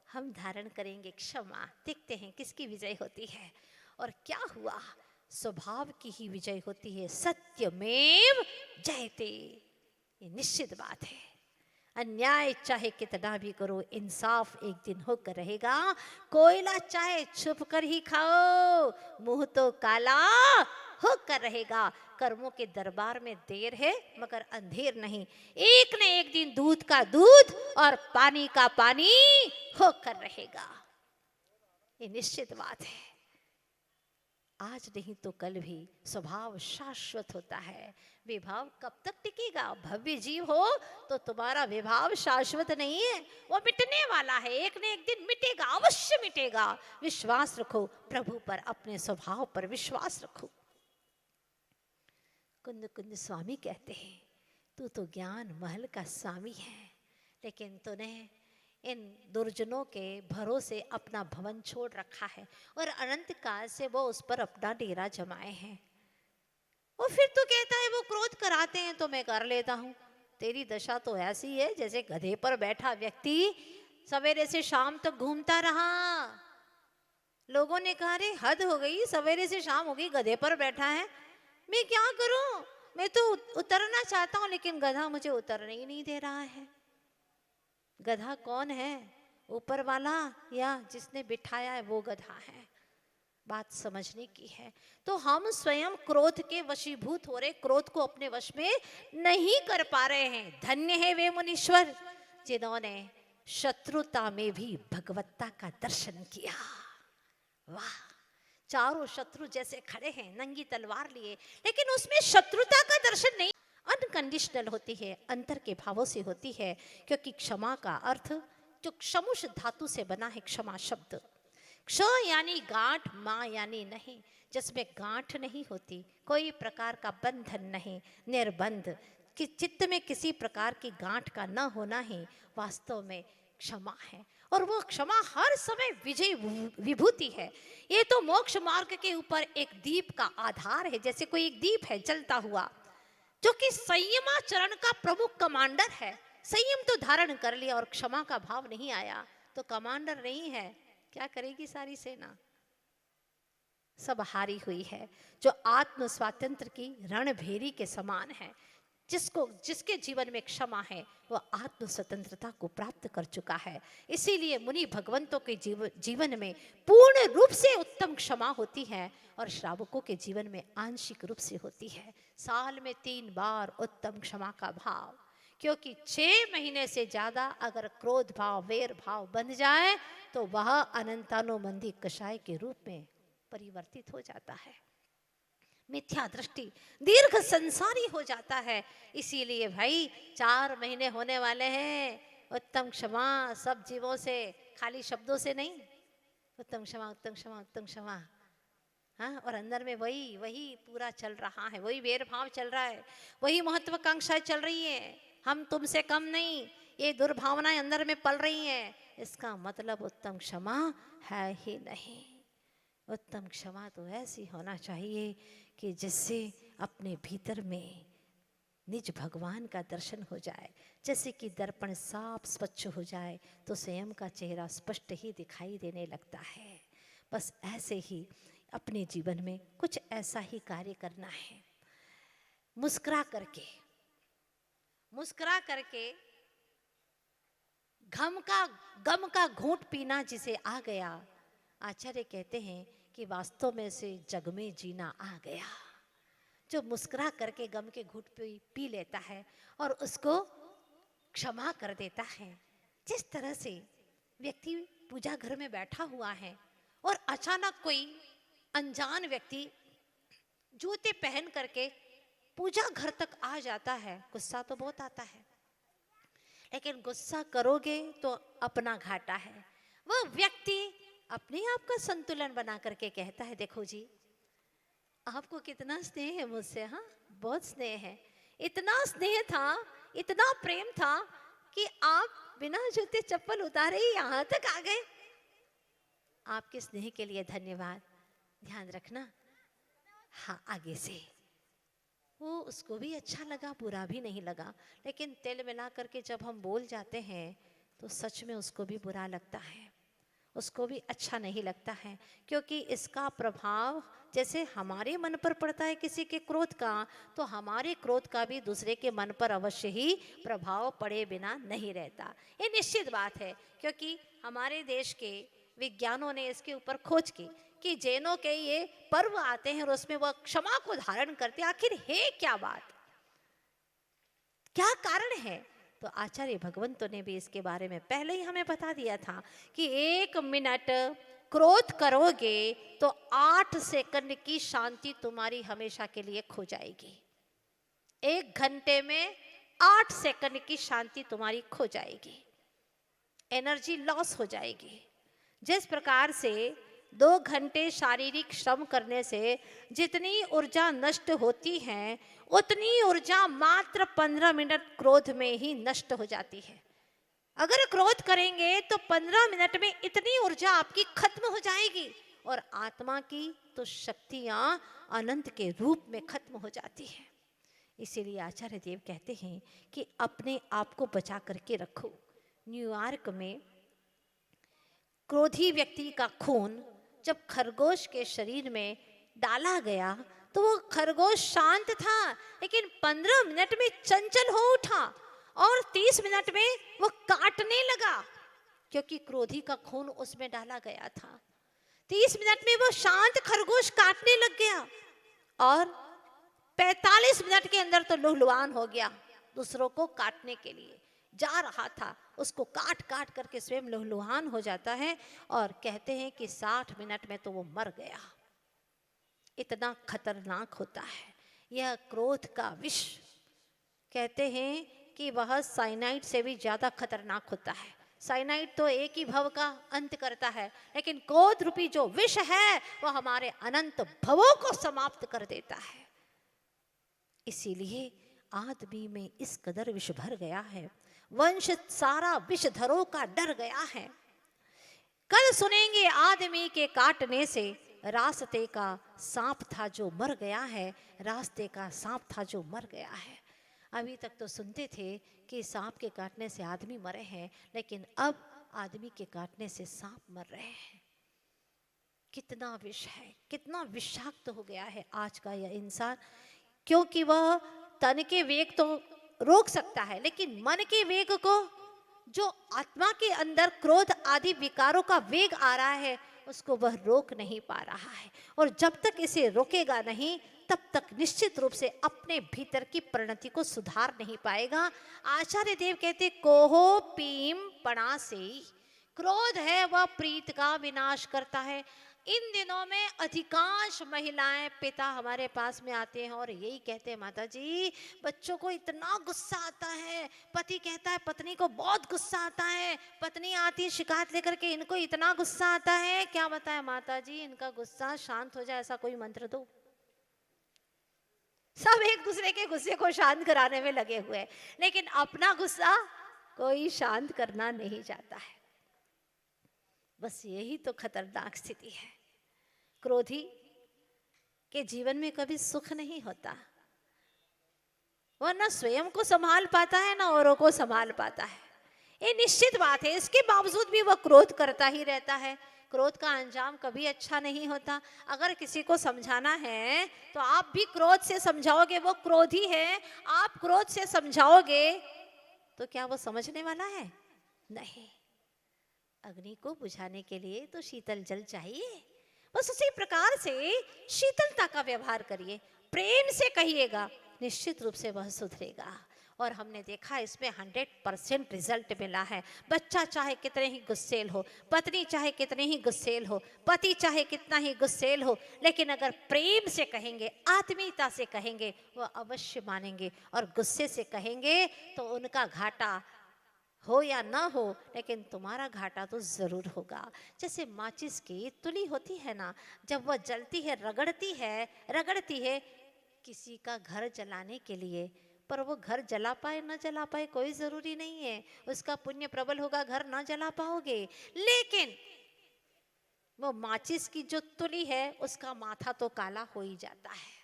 S1: हम धारण करेंगे क्षमा। देखते हैं किसकी विजय होती है। और क्या हुआ, स्वभाव की ही विजय होती है। सत्यमेव जयते, ये निश्चित बात है। अन्याय चाहे कितना भी करो, इंसाफ एक दिन होकर रहेगा। कोयला चाहे छुप कर ही खाओ, मुंह तो काला होकर रहेगा। कर्मों के दरबार में देर है मगर अंधेर नहीं, एक न एक दिन दूध का दूध और पानी का पानी होकर रहेगा। ये निश्चित बात है। आज नहीं तो कल भी स्वभाव शाश्वत होता है। विभाव कब तक टिकेगा? भव्य जीव हो तो तुम्हारा विभाव शाश्वत नहीं है, वो मिटने वाला है, एक न एक दिन मिटेगा, अवश्य मिटेगा। विश्वास रखो प्रभु पर, अपने स्वभाव पर विश्वास रखो। कुंद कुंद स्वामी कहते हैं, तू तो ज्ञान महल का स्वामी है, लेकिन तूने इन दुर्जनों के भरोसे अपना भवन छोड़ रखा है, और अनंत काल से वो उस पर अपना डेरा जमाए हैं। और फिर तो कहता है वो क्रोध कराते हैं तो मैं कर लेता हूँ। तेरी दशा तो ऐसी है जैसे गधे पर बैठा व्यक्ति सवेरे से शाम तक घूमता रहा। लोगों ने कहा, रे हद हो गई, सवेरे से शाम हो गई गधे पर बैठा है, मैं क्या करूं? मैं तो उतरना चाहता हूं, लेकिन गधा मुझे उतरने ही नहीं दे रहा है। गधा कौन है? ऊपर वाला या जिसने बिठाया है वो गधा है। बात समझने की है। तो हम स्वयं क्रोध के वशीभूत हो रहे, क्रोध को अपने वश में नहीं कर पा रहे हैं। धन्य है वे मुनीश्वर जिन्होंने शत्रुता में भी भगवत्ता का दर्शन किया। वाह, चारों शत्रु जैसे खड़े हैं नंगी तलवार लिए, लेकिन उसमें शत्रुता का दर्शन नहीं, अनकंडीशनल होती है, अंतर के भावों से होती है। क्योंकि क्षमा का अर्थ जो क्षमुष धातु से बना है, क्षमा शब्द, क्ष यानी गांठ, मां यानी नहीं, जिसमें गांठ नहीं होती, कोई प्रकार का बंधन नहीं, निर्बंध, कि चित्त में किसी प्रकार की गांठ का न होना ही वास्तव में क्षमा है। और वो क्षमा हर समय विजय विभूति है। ये तो मोक्ष मार्ग के ऊपर एक दीप का आधार है, जैसे कोई एक दीप है जलता हुआ, जो कि संयमाचरण का प्रमुख कमांडर है। संयम तो धारण कर लिया और क्षमा का भाव नहीं आया तो कमांडर नहीं है, क्या करेगी सारी सेना? सब हारी हुई है। जो आत्म स्वातंत्र की रणभेरी के समान है, जिसके जीवन में क्षमा है वो आत्म स्वतंत्रता को प्राप्त कर चुका है। इसीलिए मुनि भगवंतों के जीवन में पूर्ण रूप से उत्तम क्षमा होती है और श्रावकों के जीवन में आंशिक रूप से होती है। साल में 3 बार उत्तम क्षमा का भाव, क्योंकि 6 महीने से ज्यादा अगर क्रोध भाव, वैर भाव बन जाए तो वह अनंतानुबंधी कषाय के रूप में परिवर्तित हो जाता है। मिथ्या दृष्टि, दीर्घ संसारी हो जाता है। इसीलिए भाई 4 महीने होने वाले हैं, उत्तम क्षमा सब जीवों से, खाली शब्दों से नहीं। उत्तम क्षमा, उत्तम क्षमा, उत्तम क्षमा, हाँ। और अंदर में वही पूरा चल रहा है, वही वेर भाव चल रहा है, वही महत्वाकांक्षाएं चल रही है। हम तुमसे कम नहीं, ये दुर्भावनाएं अंदर में पल रही हैं। इसका मतलब उत्तम क्षमा है ही नहीं। उत्तम क्षमा तो ऐसी होना चाहिए कि जिससे अपने भीतर में निज भगवान का दर्शन हो जाए। जैसे कि दर्पण साफ स्वच्छ हो जाए तो स्वयं का चेहरा स्पष्ट ही दिखाई देने लगता है। बस ऐसे ही अपने जीवन में कुछ ऐसा ही कार्य करना है। मुस्कुरा करके गम का घूंट पीना जिसे आ गया, आचार्य कहते हैं कि वास्तव में से जग में जीना आ गया। जो मुस्कुरा करके गम के घूंट पी लेता है और उसको क्षमा कर देता है। जिस तरह से व्यक्ति पूजा घर में बैठा हुआ है और अचानक कोई अनजान व्यक्ति जूते पहन करके पूजा घर तक आ जाता है, गुस्सा तो बहुत आता है, लेकिन गुस्सा करोगे तो अपना घाटा है। वह व्यक्ति अपने आप का संतुलन बना करके कहता है, देखो जी आपको कितना स्नेह है मुझसे, हाँ बहुत स्नेह है, इतना स्नेह था, इतना प्रेम था कि आप बिना जूते चप्पल उतारे ही यहाँ तक आ गए। आपके स्नेह के लिए धन्यवाद, ध्यान रखना। हाँ, आगे से वो उसको भी अच्छा लगा, बुरा भी नहीं लगा। लेकिन तेल मिला करके जब हम बोल जाते हैं तो सच में उसको भी बुरा लगता है, उसको भी अच्छा नहीं लगता है। क्योंकि इसका प्रभाव जैसे हमारे मन पर पड़ता है किसी के क्रोध का, तो हमारे क्रोध का भी दूसरे के मन पर अवश्य ही प्रभाव पड़े बिना नहीं रहता। ये निश्चित बात है, क्योंकि हमारे देश के विज्ञानों ने इसके ऊपर खोज की कि जैनों के ये पर्व आते हैं और उसमें वह क्षमा को धारण करते हैं। आखिर है क्या बात, क्या कारण है? तो आचार्य भगवंतों ने भी इसके बारे में पहले ही हमें बता दिया था कि 1 मिनट क्रोध करोगे तो 8 सेकंड की शांति तुम्हारी हमेशा के लिए खो जाएगी। 1 घंटे में 8 सेकंड की शांति तुम्हारी खो जाएगी, एनर्जी लॉस हो जाएगी। जिस प्रकार से 2 घंटे शारीरिक श्रम करने से जितनी ऊर्जा नष्ट होती है, उतनी ऊर्जा मात्र 15 मिनट क्रोध में ही नष्ट हो जाती है। अगर क्रोध करेंगे तो 15 मिनट में इतनी ऊर्जा आपकी खत्म हो जाएगी और आत्मा की तो शक्तियां अनंत के रूप में खत्म हो जाती है। इसीलिए आचार्य देव कहते हैं कि अपने आप को बचा करके रखो। न्यूयॉर्क में क्रोधी व्यक्ति का खून जब खरगोश के शरीर में डाला गया तो वो खरगोश शांत था, लेकिन 15 मिनट में चंचल हो उठा और 30 मिनट में वो काटने लगा, क्योंकि क्रोधी का खून उसमें डाला गया था। 30 मिनट में वो शांत खरगोश काटने लग गया और 45 मिनट के अंदर तो लुहलुहान हो गया। दूसरों को काटने के लिए जा रहा था, उसको काट काट करके स्वयं लुहलुहान हो जाता है और कहते हैं कि 60 मिनट में तो वो मर गया। इतना खतरनाक होता है यह क्रोध का विष। कहते हैं कि वह साइनाइड से भी ज्यादा खतरनाक होता है। साइनाइड तो एक ही भव का अंत करता है, लेकिन क्रोध रूपी जो विष है वह हमारे अनंत भवों को समाप्त कर देता है। इसीलिए आदमी में इस कदर विष भर गया है, वंश सारा विषधरों का डर गया है। कल सुनेंगे आदमी के काटने से रास्ते का सांप था जो मर गया है, रास्ते का सांप था जो मर गया है। अभी तक तो सुनते थे कि सांप के काटने से आदमी मरे हैं, लेकिन अब आदमी के काटने से सांप मर रहे हैं। कितना विष है, कितना विषाक्त हो गया है आज का यह इंसान, क्योंकि वह तन के वेग तो रोक सकता है, लेकिन मन के वेग को, जो आत्मा के अंदर क्रोध आदि विकारों का वेग आ रहा है, उसको वह रोक नहीं पा रहा है। और जब तक इसे रोकेगा नहीं, तब तक निश्चित रूप से अपने भीतर की परिणति को सुधार नहीं पाएगा। आचार्य देव कहते, कोहो पीम पणा से, क्रोध है वह प्रीत का विनाश करता है। इन दिनों में अधिकांश महिलाएं, पिता हमारे पास में आते हैं और यही कहते हैं, माता जी बच्चों को इतना गुस्सा आता है, पति कहता है पत्नी को बहुत गुस्सा आता है, पत्नी आती है शिकायत लेकर के, इनको इतना गुस्सा आता है, क्या बताएं माता जी, इनका गुस्सा शांत हो जाए ऐसा कोई मंत्र दो। सब एक दूसरे के गुस्से को शांत कराने में लगे हुए हैं, लेकिन अपना गुस्सा कोई शांत करना नहीं चाहता है। बस यही तो खतरनाक स्थिति है। क्रोधी के जीवन में कभी सुख नहीं होता। वह न स्वयं को संभाल पाता है, न औरों को संभाल पाता है। ये निश्चित बात है। इसके बावजूद भी वह क्रोध करता ही रहता है। क्रोध का अंजाम कभी अच्छा नहीं होता। अगर किसी को समझाना है तो आप भी क्रोध से समझाओगे, वो क्रोधी है, आप क्रोध से समझाओगे तो क्या वो समझने वाला है? नहीं। अग्नि को बुझाने के लिए तो शीतल जल चाहिए। बस उसी प्रकार से शीतलता का व्यवहार करिए, प्रेम से कहिएगा, निश्चित रूप से वह सुधरेगा। और हमने देखा इसमें 100% रिजल्ट मिला है। बच्चा चाहे कितने ही गुस्सेल हो, पत्नी चाहे कितने ही गुस्सेल हो, पति चाहे कितना ही गुस्सेल हो, लेकिन अगर प्रेम से कहेंगे, आत्मीयता से कहेंगे, वह अवश्य मानेंगे। और गुस्से से कहेंगे तो उनका घाटा हो या ना हो, लेकिन तुम्हारा घाटा तो जरूर होगा। जैसे माचिस की तुली होती है ना, जब वह जलती है, रगड़ती है किसी का घर जलाने के लिए, पर वो घर जला पाए ना जला पाए कोई जरूरी नहीं है। उसका पुण्य प्रबल होगा, घर ना जला पाओगे, लेकिन वो माचिस की जो तुली है उसका माथा तो काला हो ही जाता है।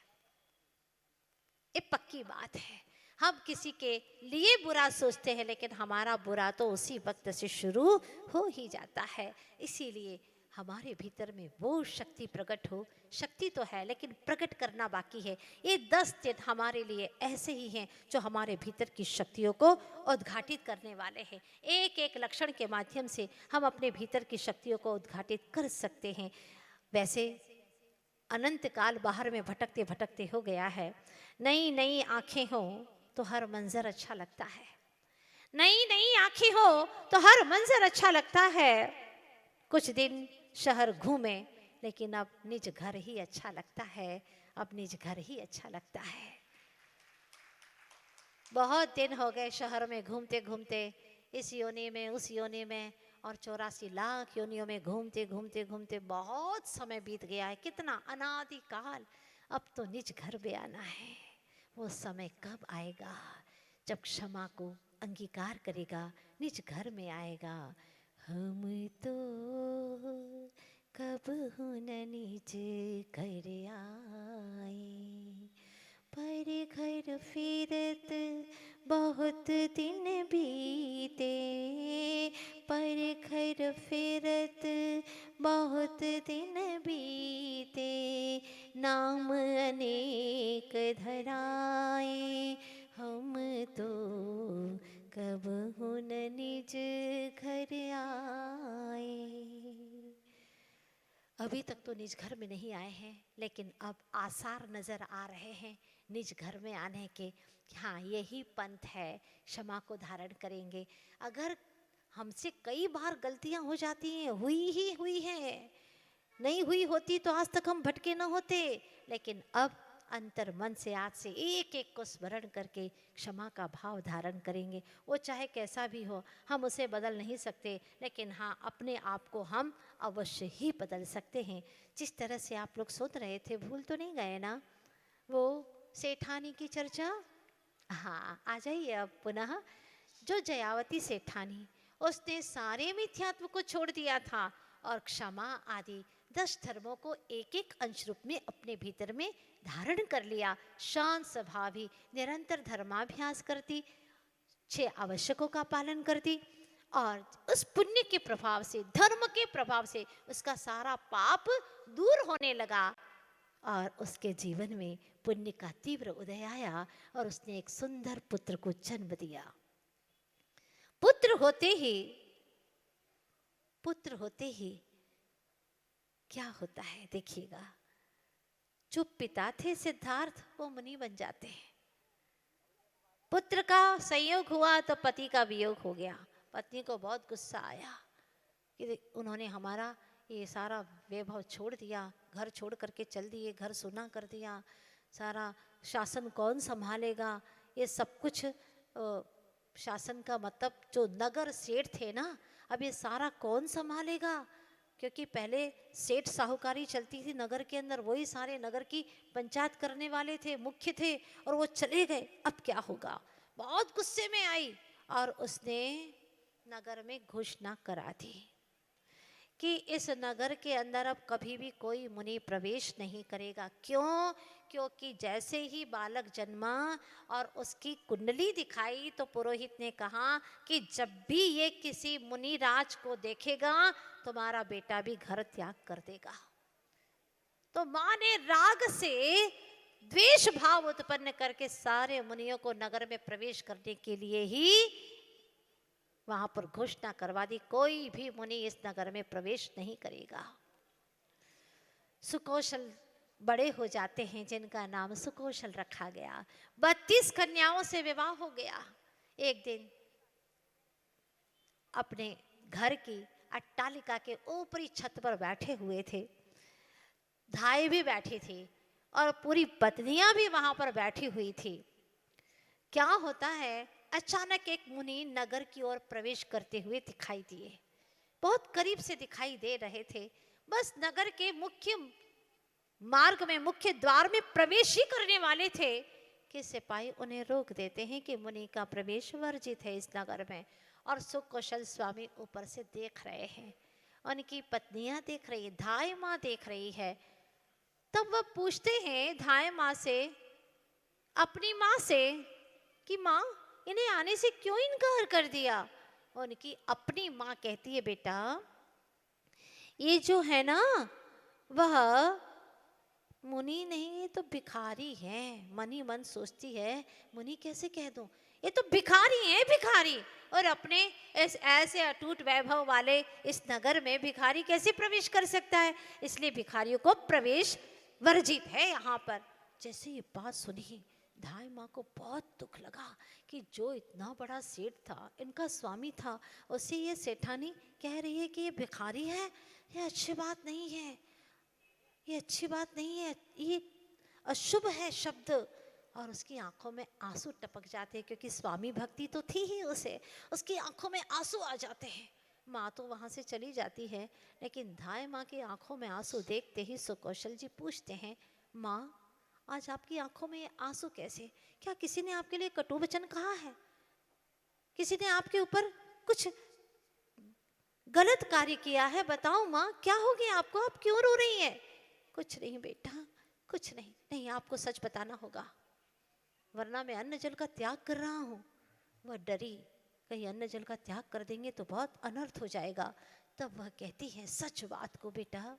S1: ये पक्की बात है। हम किसी के लिए बुरा सोचते हैं, लेकिन हमारा बुरा तो उसी वक्त से शुरू हो ही जाता है। इसीलिए हमारे भीतर में वो शक्ति प्रकट हो, शक्ति तो है लेकिन प्रकट करना बाकी है। ये 10 दिन हमारे लिए ऐसे ही हैं जो हमारे भीतर की शक्तियों को उद्घाटित करने वाले हैं। एक एक लक्षण के माध्यम से हम अपने भीतर की शक्तियों को उद्घाटित कर सकते हैं। वैसे अनंत काल बाहर में भटकते भटकते हो गया है। नई नई आंखें हो तो हर मंजर अच्छा लगता है, नई नई आंखें हो तो हर मंजर अच्छा लगता है। कुछ दिन शहर घूमे, लेकिन अब निज घर ही अच्छा लगता है, अब निज घर ही अच्छा लगता है। बहुत दिन हो गए शहर में घूमते घूमते, इस योनि में उस योनि में, और 84 लाख योनियों में घूमते घूमते घूमते बहुत समय बीत गया है। कितना अनादि काल। अब तो निज घर पे आना है। वो समय कब आएगा जब क्षमा को अंगीकार करेगा, निज घर में आएगा। हम तो कब न निज घर आए, पर घर फिरत बहुत दिन बीते, पर घर फिरत बहुत दिन बीते, नाम अनेक धराए, हम तो कब न निज घर आए। अभी तक तो निज घर में नहीं आए हैं, लेकिन अब आसार नजर आ रहे हैं निज घर में आने के। हाँ, यही पंथ है, क्षमा को धारण करेंगे। अगर हमसे कई बार गलतियां हो जाती हैं, हुई हैं, नहीं हुई होती तो आज तक हम भटके न होते, लेकिन अब अंतर मन से आज से एक एक को स्मरण करके क्षमा का भाव धारण करेंगे। वो चाहे कैसा भी हो, हम उसे बदल नहीं सकते, लेकिन हाँ, अपने आप को हम अवश्य ही बदल सकते हैं। जिस तरह से आप लोग सोच रहे थे, भूल तो नहीं गए ना वो सेठानी की चर्चा? हाँ, आ जाइए अब पुनः। जो जयावती सेठानी, उसने सारे मिथ्यात्व को छोड़ दिया था और क्षमा आदि 10 धर्मों को एक एक अंश रूप में अपने भीतर में धारण कर लिया। शांत स्वभावी, निरंतर धर्माभ्यास करती, 6 आवश्यकों का पालन करती, और उस पुण्य के प्रभाव से, धर्म के प्रभाव से उसका सारा पाप दूर होने लगा और उसके जीवन में पुण्य का तीव्र उदय आया और उसने एक सुंदर पुत्र को जन्म दिया। पुत्र होते ही क्या होता है देखिएगा। जो पिता थे सिद्धार्थ, वो मुनि बन जाते हैं। पुत्र का संयोग हुआ तो पति का वियोग हो गया। पत्नी को बहुत गुस्सा आया कि उन्होंने हमारा ये सारा वैभव छोड़ दिया, घर छोड़ करके चल दिए, घर सुना कर दिया, सारा शासन कौन संभालेगा, ये सब कुछ शासन का मतलब जो नगर सेठ थे ना, अब ये सारा कौन संभालेगा, क्योंकि पहले सेठ साहूकारी चलती थी नगर के अंदर, वही सारे नगर की पंचायत करने वाले थे, मुख्य थे, और वो चले गए, अब क्या होगा। बहुत गुस्से में आई और उसने नगर में घोषणा करा दी कि इस नगर के अंदर अब कभी भी कोई मुनि प्रवेश नहीं करेगा। क्यों? क्योंकि जैसे ही बालक जन्मा और उसकी कुंडली दिखाई तो पुरोहित ने कहा कि जब भी ये किसी मुनि राज को देखेगा तुम्हारा बेटा भी घर त्याग कर देगा। तो माँ ने राग से द्वेष भाव उत्पन्न करके सारे मुनियों को नगर में प्रवेश करने के लिए ही वहां पर घोषणा करवा दी, कोई भी मुनि इस नगर में प्रवेश नहीं करेगा। सुकौशल बड़े हो जाते हैं जिनका नाम सुकौशल रखा गया। 32 कन्याओं से विवाह हो गया। एक दिन अपने घर की अट्टालिका के ऊपरी छत पर बैठे हुए थे, धाई भी बैठी थी और पूरी पत्नियां भी वहां पर बैठी हुई थी। क्या होता है, अचानक एक मुनि नगर की ओर प्रवेश करते हुए दिखाई दिए। बहुत करीब से दिखाई दे रहे थे, बस नगर के मुख्य मार्ग में, मुख्य द्वार में प्रवेश ही करने वाले थे कि सिपाही उन्हें रोक देते हैं कि मुनि का प्रवेश वर्जित है इस नगर में। और सुकौशल स्वामी ऊपर से देख रहे हैं, उनकी पत्नियां देख रही है, धाय माँ देख रही है। तब वह पूछते हैं धाय माँ से, अपनी माँ से, कि माँ इन्हें आने से क्यों इनकार कर दिया। उनकी अपनी माँ कहती है, बेटा ये जो है ना वह मुनि नहीं, ये तो भिखारी है। मन ही मन सोचती है, मुनि कैसे कह दूं, ये तो भिखारी है, भिखारी। और अपने इस ऐसे अटूट वैभव वाले इस नगर में भिखारी कैसे प्रवेश कर सकता है, इसलिए भिखारियों को प्रवेश वर्जित है यहाँ पर। जैसे ये बात सुनी धाय माँ को बहुत दुख लगा कि जो इतना बड़ा सेठ था, इनका स्वामी था, उसे ये सेठानी कह रही है कि ये भिखारी है। ये अच्छी बात नहीं है, ये अच्छी बात नहीं है, ये अशुभ है शब्द। और उसकी आंखों में आंसू टपक जाते हैं, क्योंकि स्वामी भक्ति तो थी ही उसे, उसकी आंखों में आंसू आ जाते हैं। माँ तो वहाँ से चली जाती है, लेकिन धाय माँ की आंखों में आंसू देखते ही सुकौशल जी पूछते हैं, माँ आज आपकी आंखों में आंसू कैसे? क्या किसी ने आपके लिए कटु वचन कहा है? किसी ने आपके ऊपर कुछ गलत कार्य किया है? बताओ माँ, क्या हो गया आपको, आप क्यों रो रही हैं? कुछ नहीं बेटा, कुछ नहीं। नहीं, आपको सच बताना होगा, वरना मैं अन्न जल का त्याग कर रहा हूँ। वह डरी, कहीं अन्न जल का त्याग कर देंगे तो बहुत अनर्थ हो जाएगा। तब वह कहती है, सच बात को बेटा,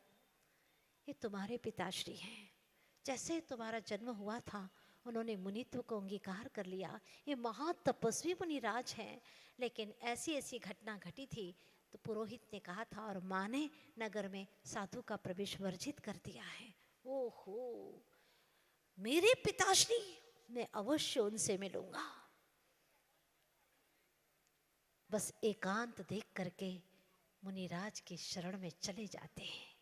S1: ये तुम्हारे पिताश्री हैं। जैसे तुम्हारा जन्म हुआ था उन्होंने मुनित्व को अंगीकार कर लिया, ये महा तपस्वी मुनिराज हैं। लेकिन ऐसी ऐसी घटना घटी थी तो पुरोहित ने कहा था और माँ ने नगर में साधु का प्रवेश वर्जित कर दिया है। ओहो, मेरे पिताश्री, मैं अवश्य उनसे मिलूंगा। बस एकांत देख करके मुनिराज के शरण में चले जाते हैं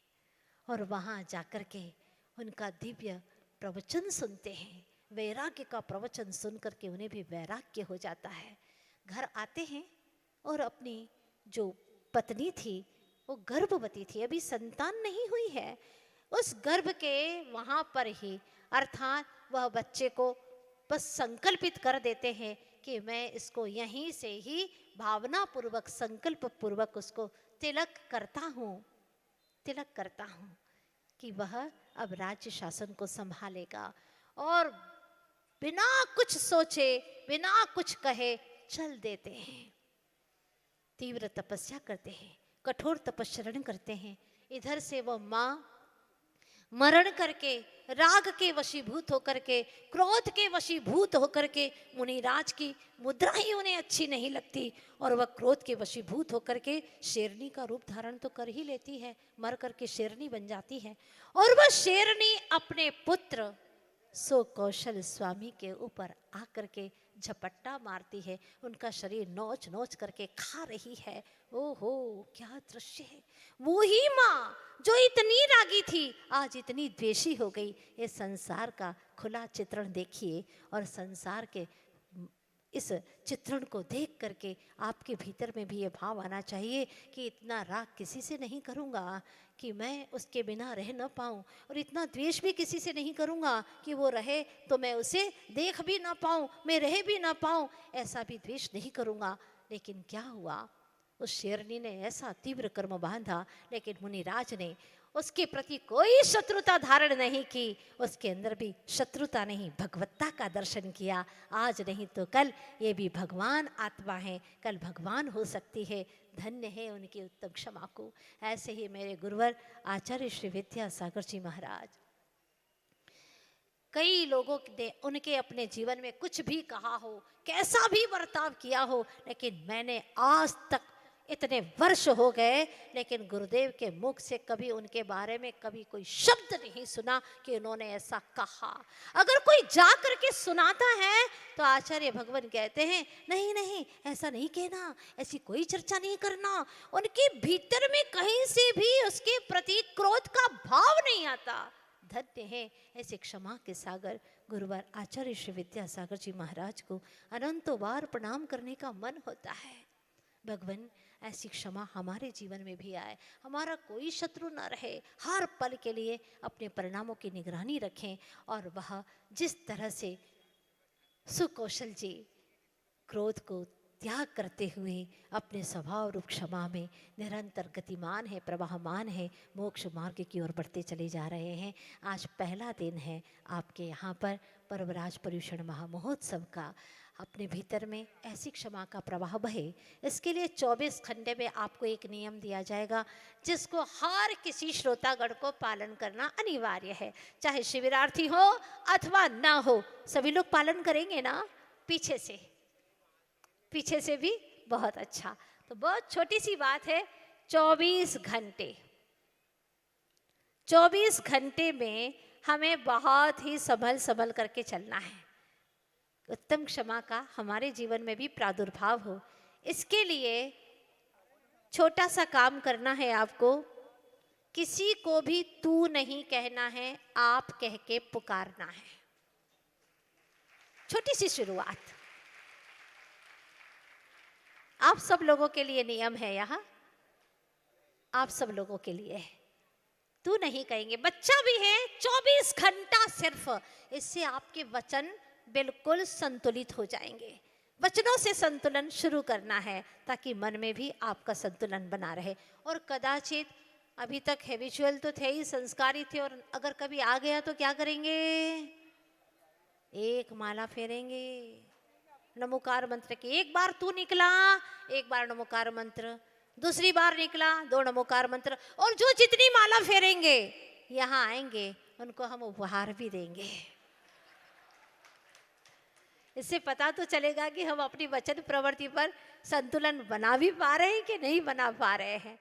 S1: और वहां जाकर के उनका दिव्य प्रवचन सुनते हैं। वैराग्य का प्रवचन सुन करके उन्हें भी वैराग्य हो जाता है। घर आते हैं और अपनी जो पत्नी थी वो गर्भवती थी, अभी संतान नहीं हुई है। उस गर्भ के वहाँ पर ही, अर्थात वह बच्चे को बस संकल्पित कर देते हैं कि मैं इसको यहीं से ही भावना पूर्वक, संकल्प पूर्वक उसको तिलक करता हूँ कि वह अब राज्य शासन को संभालेगा। और बिना कुछ सोचे, बिना कुछ कहे चल देते हैं। तीव्र तपस्या करते हैं, कठोर तपस्या करते हैं। इधर से वह माँ मरण करके, राग के वशीभूत होकर के, क्रोध के वशीभूत होकर के मुनिराज की मुद्रा ही उन्हें अच्छी नहीं लगती और वह क्रोध के वशीभूत होकर के शेरनी का रूप धारण तो कर ही लेती है, मर करके शेरनी बन जाती है। और वह शेरनी अपने पुत्र सुकौशल स्वामी के ऊपर आकर के झपट्टा मारती है, उनका शरीर नोच नोच करके खा रही है। ओहो क्या दृश्य है! वो ही माँ जो इतनी रागी थी आज इतनी द्वेषी हो गई। ये संसार का खुला चित्रण देखिए और संसार के इस चित्रण को देख करके आपके भीतर में भी ये भाव आना चाहिए कि इतना राग किसी से नहीं करूँगा कि मैं उसके बिना रह न पाऊँ, और इतना द्वेष भी किसी से नहीं करूँगा कि वो रहे तो मैं उसे देख भी ना पाऊँ, मैं रह भी ना पाऊँ, ऐसा भी द्वेष नहीं करूँगा। लेकिन क्या हुआ, उस शेरनी ने ऐसा तीव्र कर्म बांधा, लेकिन मुनिराज ने उसके प्रति कोई शत्रुता धारण नहीं की, उसके अंदर भी शत्रुता नहीं भगवत्ता का दर्शन किया। आज नहीं तो कल ये भी भगवान आत्मा है, कल भगवान हो सकती है। धन्य है उनकी उत्तम क्षमा को। ऐसे ही मेरे गुरुवर आचार्य श्री विद्यासागर जी महाराज, कई लोगों ने उनके अपने जीवन में कुछ भी कहा हो, कैसा भी बर्ताव किया हो, लेकिन मैंने आज तक इतने वर्ष हो गए लेकिन गुरुदेव के मुख से कभी उनके बारे में कभी कोई शब्द नहीं सुना कि उन्होंने ऐसा कहा। अगर कोई जा करके सुनाता है तो आचार्य भगवान कहते हैं नहीं नहीं ऐसा नहीं कहना, ऐसी कोई चर्चा नहीं करना। उनके भीतर में कहीं से भी उसके प्रति क्रोध का भाव नहीं आता। धन्य है ऐसे क्षमा के सागर गुरुवर आचार्य श्री विद्यासागर जी महाराज को अनंतों बार प्रणाम करने का मन होता है। भगवान ऐसी क्षमा हमारे जीवन में भी आए, हमारा कोई शत्रु न रहे, हर पल के लिए अपने परिणामों की निगरानी रखें। और वह जिस तरह से सुकौशल जी क्रोध को त्याग करते हुए अपने स्वभाव रूप क्षमा में निरंतर गतिमान है, प्रवाहमान है, मोक्ष मार्ग की ओर बढ़ते चले जा रहे हैं। आज पहला दिन है आपके यहाँ पर पर्वराज पर्युषण महामहोत्सव का। अपने भीतर में ऐसी क्षमा का प्रवाह बहे, इसके लिए 24 घंटे में आपको एक नियम दिया जाएगा जिसको हर किसी श्रोतागण को पालन करना अनिवार्य है, चाहे शिविरार्थी हो अथवा ना हो, सभी लोग पालन करेंगे ना। पीछे से भी बहुत अच्छा। तो बहुत छोटी सी बात है, 24 घंटे में हमें बहुत ही संभल करके चलना है। उत्तम क्षमा का हमारे जीवन में भी प्रादुर्भाव हो, इसके लिए छोटा सा काम करना है आपको। किसी को भी तू नहीं कहना है, आप कह के पुकारना है। छोटी सी शुरुआत आप सब लोगों के लिए नियम है, यहाँ आप सब लोगों के लिए है। तू नहीं कहेंगे, बच्चा भी है, 24 घंटा सिर्फ, इससे आपके वचन बिल्कुल संतुलित हो जाएंगे। वचनों से संतुलन शुरू करना है ताकि मन में भी आपका संतुलन बना रहे। और कदाचित अभी तक हैबिचुअल तो थे ही, संस्कारी थे, और अगर कभी आ गया तो क्या करेंगे, एक माला फेरेंगे नमोकार मंत्र की। एक बार तू निकला, एक बार नमोकार मंत्र, दूसरी बार निकला 2 नमोकार मंत्र, और जो जितनी माला फेरेंगे यहाँ आएंगे उनको हम उपहार भी देंगे। इससे पता तो चलेगा कि हम अपनी वचन प्रवृत्ति पर संतुलन बना भी पा रहे हैं कि नहीं बना पा रहे हैं।